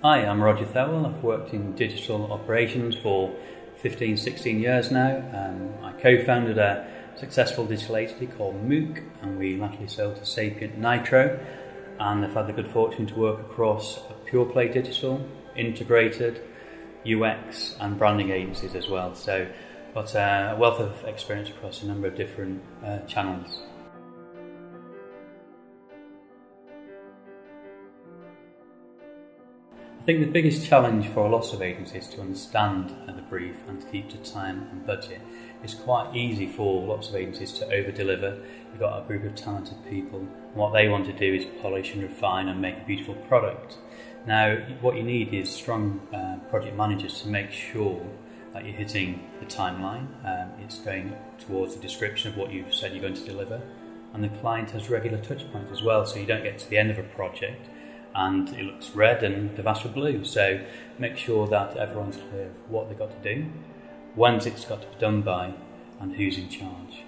Hi, I'm Roger Thelwell. I've worked in digital operations for 15, 16 years now. I co-founded a successful digital agency called MOOC, and we latterly sold to Sapient Nitro, and I've had the good fortune to work across pure play digital, integrated, UX and branding agencies as well. So I've got a wealth of experience across a number of different channels. I think the biggest challenge for lots of agencies is to understand the brief and to keep to time and budget. It's quite easy for lots of agencies to over-deliver. You've got a group of talented people, and what they want to do is polish and refine and make a beautiful product. Now, what you need is strong project managers to make sure that you're hitting the timeline, it's going towards the description of what you've said you're going to deliver, and the client has regular touch points as well, so you don't get to the end of a project and it looks red and they've asked for blue. So make sure that everyone's clear of what they've got to do, when it's got to be done by, and who's in charge.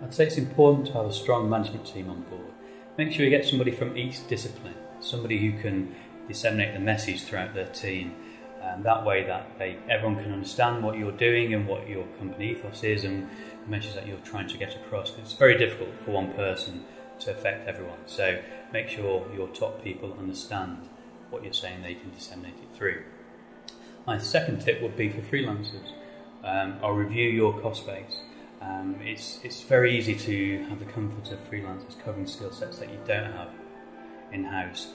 I'd say it's important to have a strong management team on board. Make sure you get somebody from each discipline, somebody who can disseminate the message throughout their team. That way that everyone can understand what you're doing and what your company ethos is and the message that you're trying to get across. It's very difficult for one person to affect everyone, so make sure your top people understand what you're saying, they can disseminate it through. My second tip would be for freelancers. I'll review your cost base. It's very easy to have the comfort of freelancers covering skill sets that you don't have in-house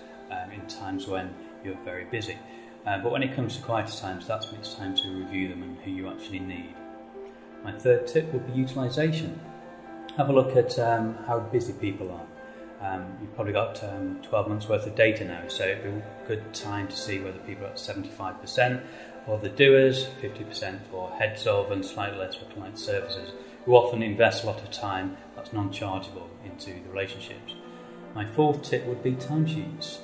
in times when you're very busy. But when it comes to quieter times, that's when it's time to review them and who you actually need. My third tip would be utilisation. Have a look at how busy people are. You've probably got 12 months worth of data now, so it'd be a good time to see whether people are at 75% for the doers, 50% for heads of, and slightly less for client services, who often invest a lot of time that's non-chargeable into the relationships. My fourth tip would be timesheets.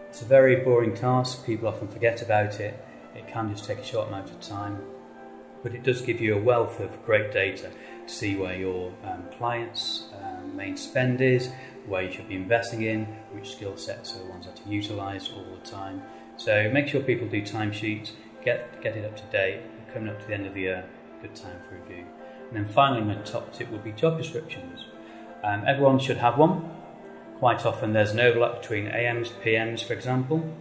It's a very boring task, people often forget about it, it can just take a short amount of time, but it does give you a wealth of great data to see where your clients' main spend is, where you should be investing in, which skill sets are the ones that are utilised all the time. So make sure people do timesheets, get it up to date, coming up to the end of the year, good time for review. And then finally, my top tip would be job descriptions. Everyone should have one. Quite often there's an overlap between AMs, PMs, for example.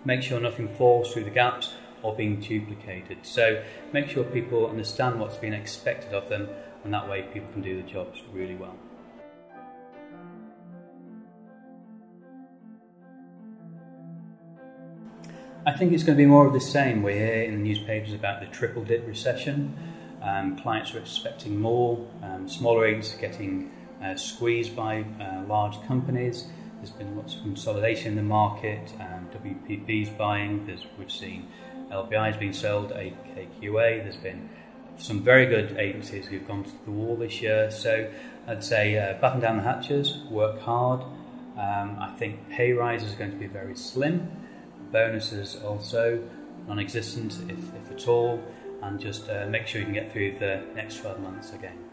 Make sure nothing falls through the gaps or being duplicated. So make sure people understand what's being expected of them, and that way people can do the jobs really well. I think it's going to be more of the same. We hear in the newspapers about the triple dip recession. Clients are expecting more, smaller agencies are getting squeezed by large companies. There's been lots of consolidation in the market, WPP's buying, we've seen LBI's being sold, AKQA, there's been some very good agencies who've gone to the wall this year. So I'd say batten down the hatches, work hard. I think pay rises are going to be very slim, bonuses also non-existent if at all, and just make sure you can get through the next 12 months again.